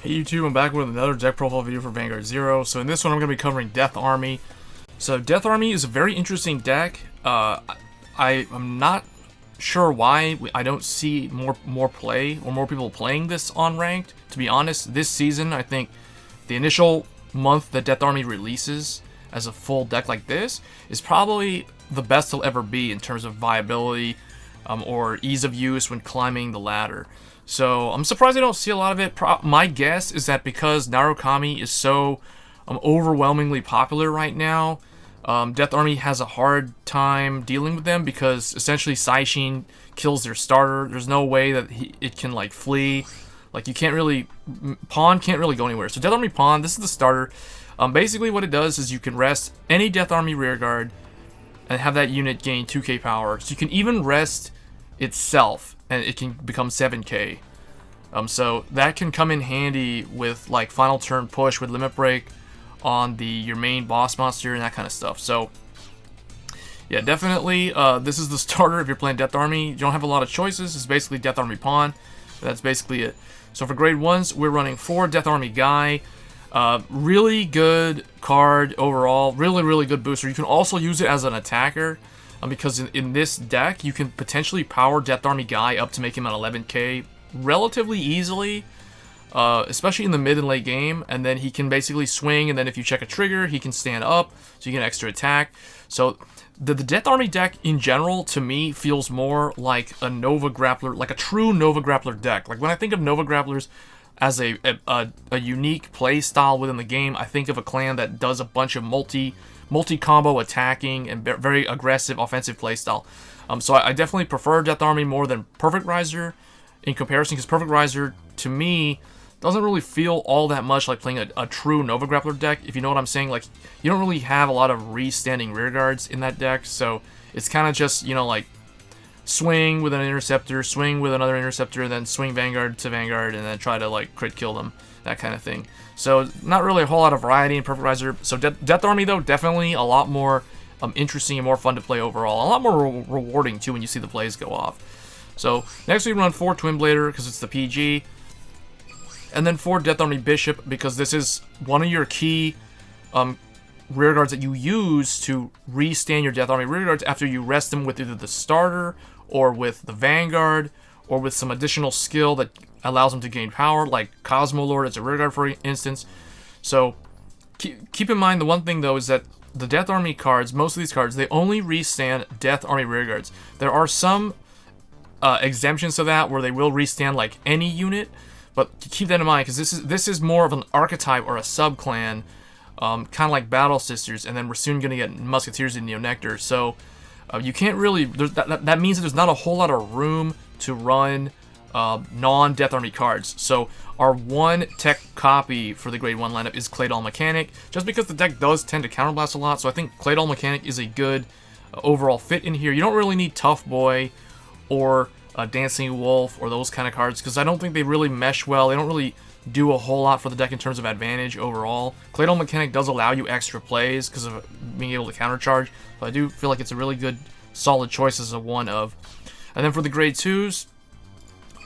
Hey YouTube, I'm back with another deck profile video for Vanguard 0. So in this one I'm going to be covering Death Army. So Death Army is a very interesting deck. I'm not sure why I don't see more play or more people playing this on ranked. To be honest, this season I think the initial month that Death Army releases as a full deck like this is probably the best it'll ever be in terms of viability or ease of use when climbing the ladder. So I'm surprised I don't see a lot of it. My guess is that because Narukami is so overwhelmingly popular right now, Death Army has a hard time dealing with them because essentially Saishin kills their starter. There's no way that it can like flee. Like you can't really, Pawn can't really go anywhere. So Death Army Pawn, this is the starter. Basically what it does is you can rest any Death Army rearguard and have that unit gain 2k power. So you can even rest itself and it can become 7k. So that can come in handy with like final turn push with limit break on your main boss monster and that kind of stuff. So yeah, definitely this is the starter if you're playing Death Army. You don't have a lot of choices. It's basically Death Army Pawn. That's basically it. So for grade 1s, we're running 4 Death Army Guy. Really good card overall. Really good booster. You can also use it as an attacker. Because in this deck, you can potentially power Death Army Guy up to make him an 11k relatively easily, especially in the mid and late game, and then he can basically swing, and then if you check a trigger, he can stand up, so you get extra attack. So the Death Army deck in general, to me, feels more like a Nova Grappler, like a true Nova Grappler deck. Like when I think of Nova Grapplers as a unique play style within the game, I think of a clan that does a bunch of multi-combo attacking and very aggressive offensive playstyle. So I definitely prefer Death Army more than Perfect Riser in comparison, because Perfect Riser, to me, doesn't really feel all that much like playing a true Nova Grappler deck, if you know what I'm saying. Like, you don't really have a lot of re-standing rearguards in that deck, so it's kind of just, you know, like, swing with an interceptor, swing with another interceptor, then swing Vanguard to Vanguard, and then try to, like, crit kill them, that kind of thing. So, not really a whole lot of variety in Perfect Riser. So, Death Army, though, definitely a lot more interesting and more fun to play overall. A lot more rewarding, too, when you see the plays go off. So, next we run 4 Twin Blader, because it's the PG. And then 4 Death Army Bishop, because this is one of your key rearguards that you use to re-stand your Death Army rearguards after you rest them with either the starter, or with the Vanguard, or with some additional skill that allows them to gain power, like Cosmo Lord as a rearguard, for instance. So, keep in mind, the one thing, though, is that the Death Army cards, most of these cards, they only re-stand Death Army rearguards. There are some exemptions to that where they will re-stand, like, any unit, but keep that in mind, because this is more of an archetype or a sub-clan, kind of like Battle Sisters, and then we're soon going to get Musketeers and Neo-Nectar. So, you can't really, that means that there's not a whole lot of room to run non-Death Army cards. So our one tech copy for the grade 1 lineup is Claydol Mechanic, just because the deck does tend to counterblast a lot. So I think Claydol Mechanic is a good overall fit in here. You don't really need Tough Boy or Dancing Wolf or those kind of cards, because I don't think they really mesh well. They don't really do a whole lot for the deck in terms of advantage overall. Claydol Mechanic does allow you extra plays because of being able to countercharge, but I do feel like it's a really good, solid choice as a one of. And then for the grade 2s,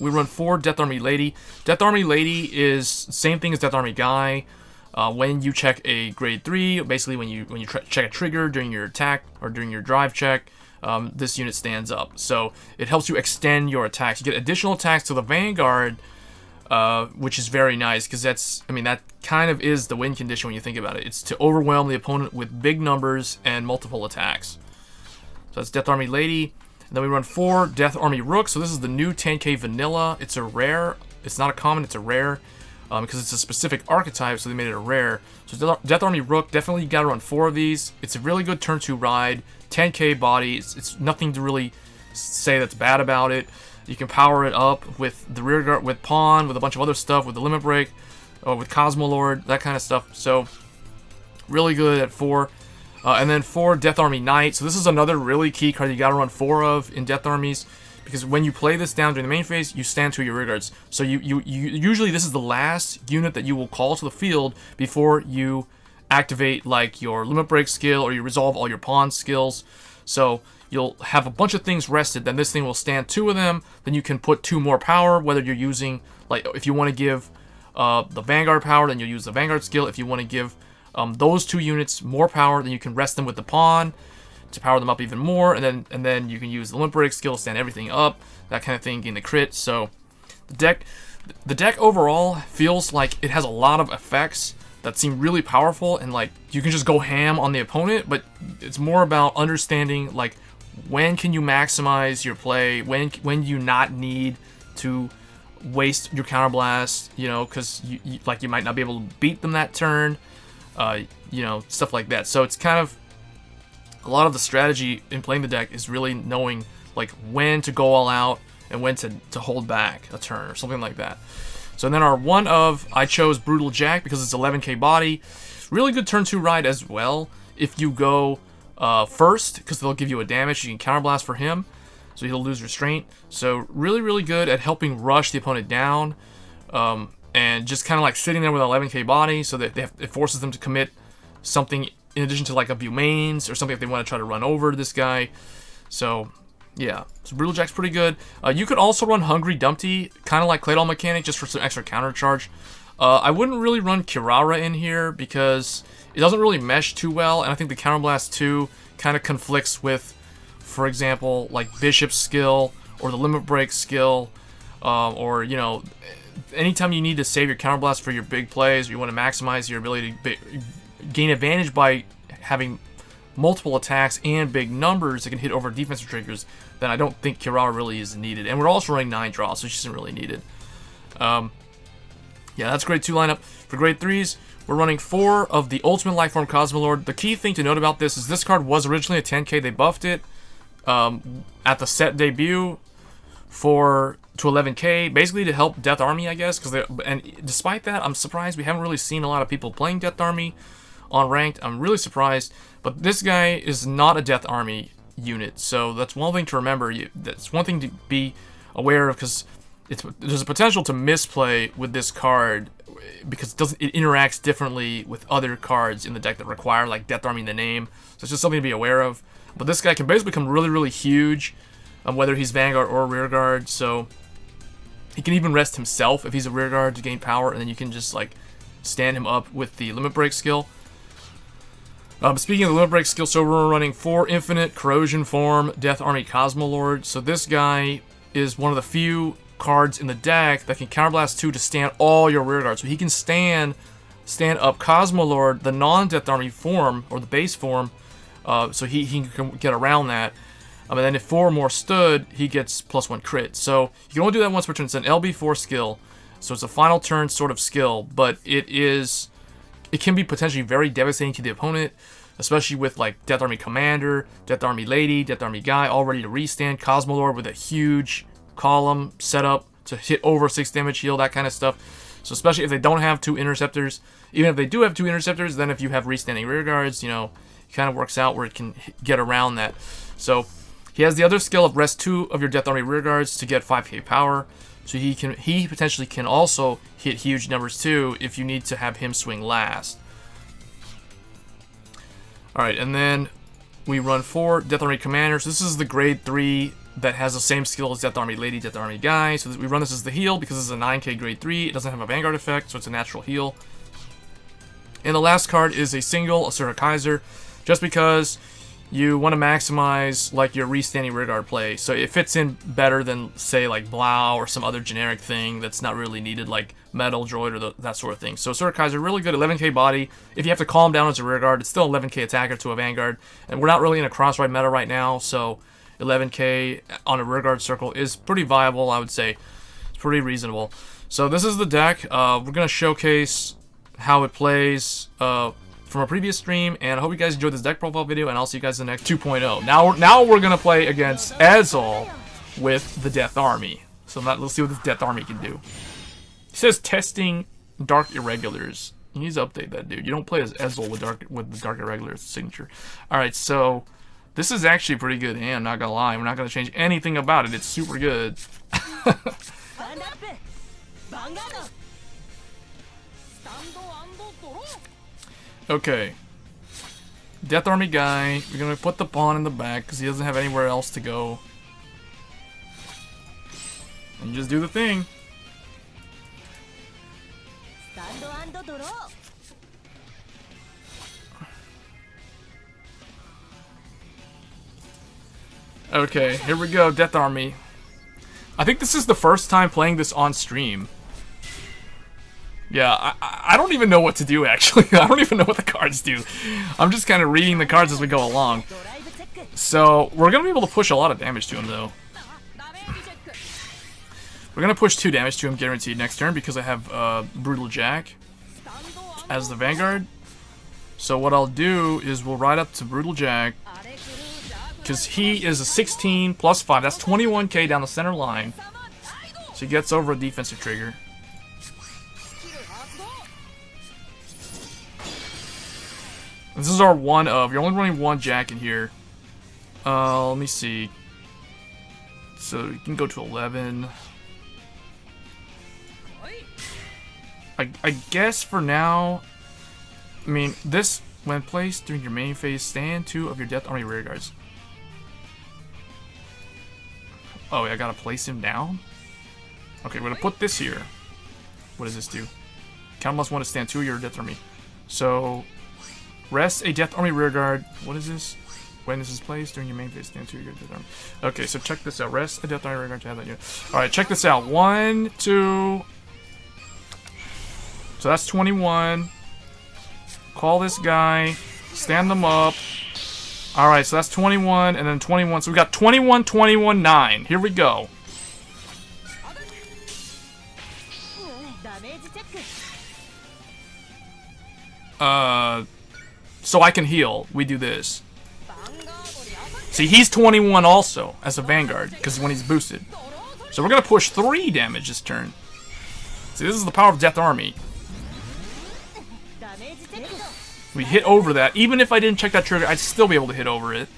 we run 4 Death Army Lady. Death Army Lady is same thing as Death Army Guy. When you check a grade 3, basically when you check a trigger during your attack or during your drive check, this unit stands up. So it helps you extend your attacks. You get additional attacks to the Vanguard, which is very nice, because that kind of is the win condition when you think about it. It's to overwhelm the opponent with big numbers and multiple attacks. So that's Death Army Lady. And then we run 4 Death Army Rook. So this is the new 10k vanilla. It's a rare. It's not a common, it's a rare, because it's a specific archetype, so they made it a rare. So Death Army Rook, definitely you gotta run 4 of these. It's a really good turn 2 ride, 10k body. It's nothing to really say that's bad about it. You can power it up with the rearguard, with Pawn, with a bunch of other stuff, with the limit break, or with Cosmo Lord, that kind of stuff. So really good at 4. And then 4 Death Army Knight. So this is another really key card you gotta run 4 of in Death Armies, because when you play this down during the main phase, you stand to your rearguards. So you usually this is the last unit that you will call to the field before you activate like your limit break skill or you resolve all your pawn skills. So you'll have a bunch of things rested, then this thing will stand 2 of them, then you can put 2 more power, whether you're using, like, if you want to give the Vanguard power, then you'll use the Vanguard skill. If you want to give those 2 units more power, then you can rest them with the pawn to power them up even more, and then you can use the limit break skill to stand everything up, that kind of thing, gain the crit. So the deck overall feels like it has a lot of effects that seem really powerful, and like you can just go ham on the opponent, but it's more about understanding like when can you maximize your play, when do you not need to waste your counterblast, you know, because you might not be able to beat them that turn, you know, stuff like that. So it's kind of a lot of the strategy in playing the deck is really knowing like when to go all out and when to hold back a turn or something like that. So then our one of, I chose Brutal Jack because it's 11k body. Really good turn 2 ride as well if you go first, because they'll give you a damage. You can counterblast for him, so he'll lose restraint. So really, really good at helping rush the opponent down, and just kind of like sitting there with 11k body, so that it forces them to commit something in addition to like a few mains or something if they want to try to run over this guy. So yeah, so Brutal Jack's pretty good. You could also run Hungry Dumpty, kind of like Claydol Mechanic, just for some extra counter charge. I wouldn't really run Kirara in here because it doesn't really mesh too well, and I think the Counterblast 2 kind of conflicts with, for example, like Bishop's skill or the Limit Break skill, or, you know, anytime you need to save your Counterblast for your big plays, or you want to maximize your ability to gain advantage by having multiple attacks and big numbers that can hit over defensive triggers, then I don't think Kirara really is needed. And we're also running 9 draws, so she isn't really needed. Yeah, that's grade 2 lineup. For grade 3s, we're running 4 of the Ultimate Lifeform Cosmolord. The key thing to note about this is this card was originally a 10k. They buffed it at the set debut to 11k, basically to help Death Army, I guess. And despite that, I'm surprised we haven't really seen a lot of people playing Death Army on ranked. I'm really surprised. But this guy is not a Death Army unit, so that's one thing to remember. That's one thing to be aware of, because there's a potential to misplay with this card because it interacts differently with other cards in the deck that require like Death Army in the name. So it's just something to be aware of. But this guy can basically become really, really huge, whether he's Vanguard or Rearguard. So he can even rest himself if he's a Rearguard to gain power, and then you can just like stand him up with the Limit Break skill. Speaking of the Limit Break skill, so we're running 4 Infinite Corrosion Form Death Army Cosmolord. So this guy is one of the few cards in the deck that can Counterblast 2 to stand all your Rearguards. So he can stand up Cosmolord, the non-Death Army form, or the base form, so he can get around that. And then if 4 more stood, he gets +1 crit. So you can only do that once per turn. It's an LB4 skill, so it's a final turn sort of skill, but it can be potentially very devastating to the opponent, especially with like Death Army Commander, Death Army Lady, Death Army Guy, all ready to restand. Cosmolord with a huge column set up to hit over 6 damage heal, that kind of stuff. So especially if they don't have 2 interceptors, even if they do have 2 interceptors, then if you have restanding Rearguards, you know, it kind of works out where it can get around that. So he has the other skill of rest 2 of your Death Army Rearguards to get 5k power. So he potentially can also hit huge numbers too if you need to have him swing last. Alright, and then we run 4 Death Army Commanders. This is the grade 3 that has the same skill as Death Army Lady, Death Army Guy. So we run this as the heal because this is a 9k grade 3. It doesn't have a Vanguard effect, so it's a natural heal. And the last card is a single Asura Kaiser, just because you want to maximize like your restanding Rearguard play. So it fits in better than, say, like Blau or some other generic thing that's not really needed, like Metal Droid or that sort of thing. So Asura Kaiser, really good, 11k body. If you have to calm down as a Rearguard, it's still 11k attacker to a Vanguard. And we're not really in a cross-ride meta right now, so 11k on a Rearguard circle is pretty viable, I would say. It's pretty reasonable. So this is the deck. We're going to showcase how it plays from a previous stream, and I hope you guys enjoyed this deck profile video, and I'll see you guys in the next 2.0. Now we're going to play against Ezel with the Death Army. So let's see what this Death Army can do. He says testing Dark Irregulars. He needs to update that, dude. You don't play as Ezel with the Dark Irregulars signature. Alright, so this is actually pretty good hand, not gonna lie. We're not gonna change anything about it. It's super good. Okay. Death Army Guy. We're gonna put the pawn in the back because he doesn't have anywhere else to go. And just do the thing. Okay, here we go, Death Army. I think this is the first time playing this on stream. Yeah, I don't even know what to do, actually. I don't even know what the cards do. I'm just kind of reading the cards as we go along. So, we're going to be able to push a lot of damage to him, though. We're going to push 2 damage to him guaranteed next turn because I have Brutal Jack as the Vanguard. So what I'll do is we'll ride up to Brutal Jack because he is a 16 plus 5. That's 21k down the center line. So he gets over a defensive trigger. This is our one of. You're only running 1 Jack in here. Let me see. So you can go to 11. I guess for now, I mean, this, when placed during your main phase, stand 2 of your Death Army rearguards. Oh, I gotta place him down? Okay, we're gonna put this here. What does this do? Count +1 to stand 2 of your Death Army. So, rest a Death Army rearguard. What is this? When this is placed during your main phase, stand 2 of your Death Army. Okay, so check this out. Rest a Death Army rearguard to have that unit. Alright, check this out. 1, 2... So that's 21. Call this guy. Stand them up. Alright, so that's 21 and then 21. So we got 21, 21, 9. Here we go. So I can heal. We do this. See, he's 21 also as a Vanguard because when he's boosted. So we're going to push 3 damage this turn. See, this is the power of Death Army. We hit over that. Even if I didn't check that trigger, I'd still be able to hit over it.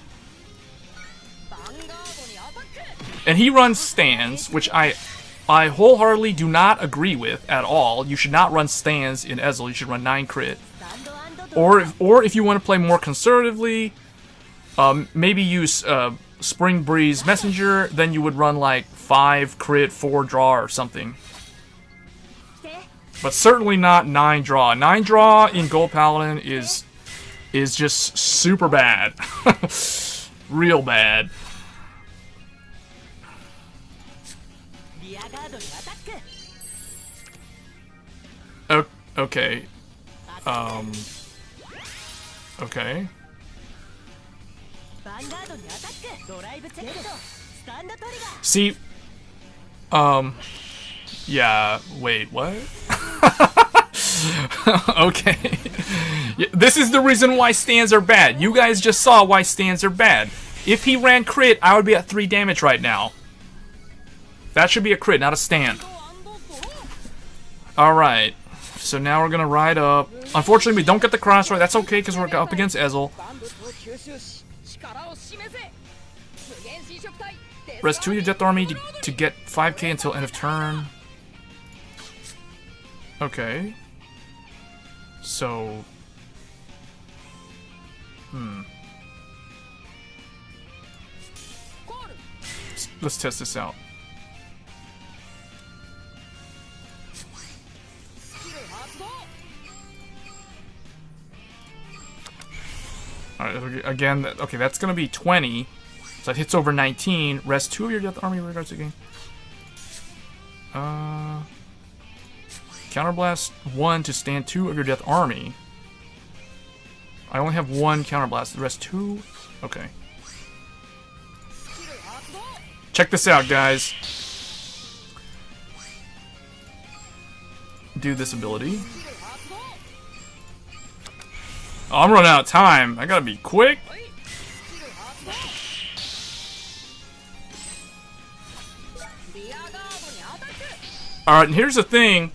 And he runs stands, which I wholeheartedly do not agree with at all. You should not run stands in Ezel. You should run 9 crit. Or if you want to play more conservatively, maybe use Spring Breeze Messenger, then you would run like 5 crit, 4 draw or something. But certainly not 9 draw. 9 draw in Gold Paladin is just super bad. Real bad. Okay. Okay. See, yeah, wait, what? Okay. This is the reason why stands are bad. You guys just saw why stands are bad. If he ran crit, I would be at 3 damage right now. That should be a crit, not a stand. Alright. So now we're gonna ride up. Unfortunately, we don't get the crossride. That's okay, because we're up against Ezel. Rest 2 of your Death Army to get 5k until end of turn. Okay. So... Let's test this out. Alright, again, okay, that's gonna be 20. So it hits over 19. Rest 2 of your Death Army rearguards again. Counterblast 1 to stand 2 of your Death Army. I only have 1 counterblast. The rest 2? Okay. Check this out, guys. Do this ability. Oh, I'm running out of time. I gotta be quick. Alright, and here's the thing.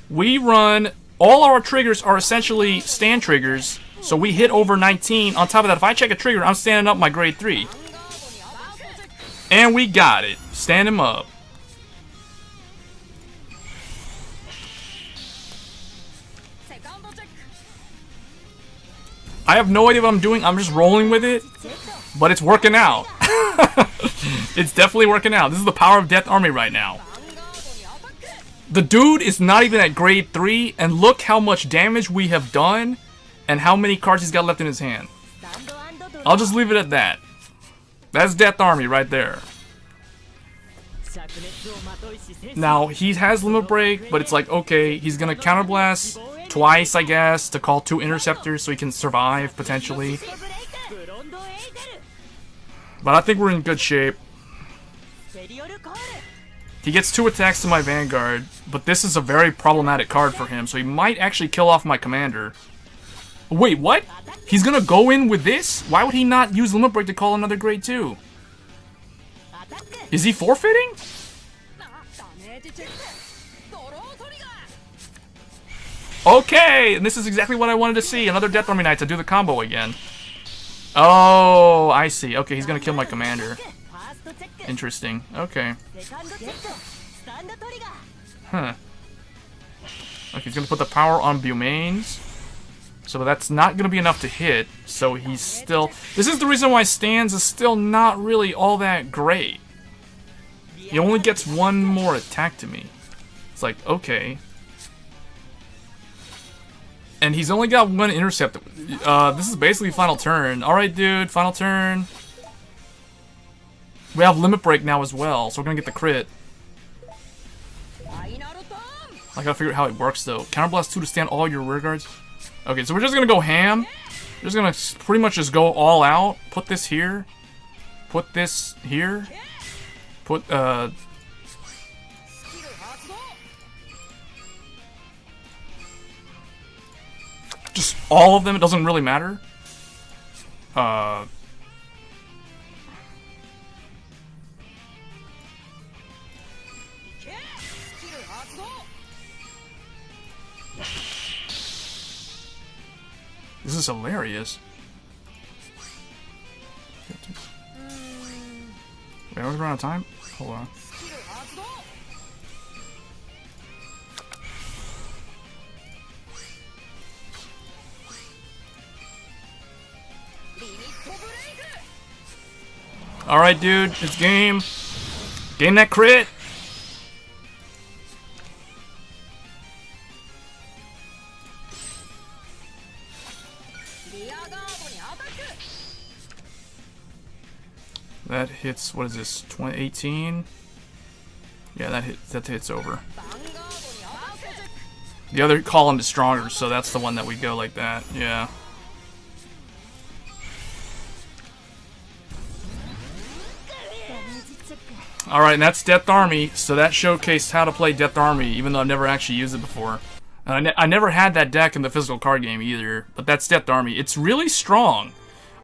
We run... All our triggers are essentially stand triggers, so we hit over 19. On top of that, if I check a trigger, I'm standing up my grade 3. And we got it. Stand him up. I have no idea what I'm doing. I'm just rolling with it. But it's working out. It's definitely working out. This is the power of Death Army right now. The dude is not even at grade 3, and look how much damage we have done, and how many cards he's got left in his hand. I'll just leave it at that. That's Death Army right there. Now, he has Limit Break, but it's like, okay, he's gonna Counterblast twice, I guess, to call 2 Interceptors so he can survive, potentially. But I think we're in good shape. He gets 2 attacks to my Vanguard, but this is a very problematic card for him, so he might actually kill off my commander. Wait, what? He's gonna go in with this? Why would he not use Limit Break to call another grade 2? Is he forfeiting? Okay, and this is exactly what I wanted to see. Another Death Army Knight to do the combo again. Oh, I see. Okay, he's gonna kill my commander. Interesting. Okay. Huh. Okay, he's gonna put the power on Bumanes. So that's not gonna be enough to hit. So he's still... This is the reason why Stans is still not really all that great. He only gets 1 more attack to me. It's like, okay. And he's only got 1 intercept. This is basically final turn. Alright, dude, final turn. We have Limit Break now as well, so we're gonna get the crit. I gotta figure out how it works though. Counterblast 2 to stand all your rear guards. Okay, so we're just gonna go ham. We're just gonna pretty much just go all out. Put this here. Put this here. Put, just all of them, it doesn't really matter. This is hilarious. Wait, are we running out of time? Hold on. Alright, dude, it's game. Game that crit. That hits, what is this, 2018? Yeah, that hits over. The other column is stronger, so that's the one that we go like that, yeah. Alright, and that's Death Army, so that showcased how to play Death Army, even though I've never actually used it before. And I never had that deck in the physical card game either, but that's Death Army. It's really strong.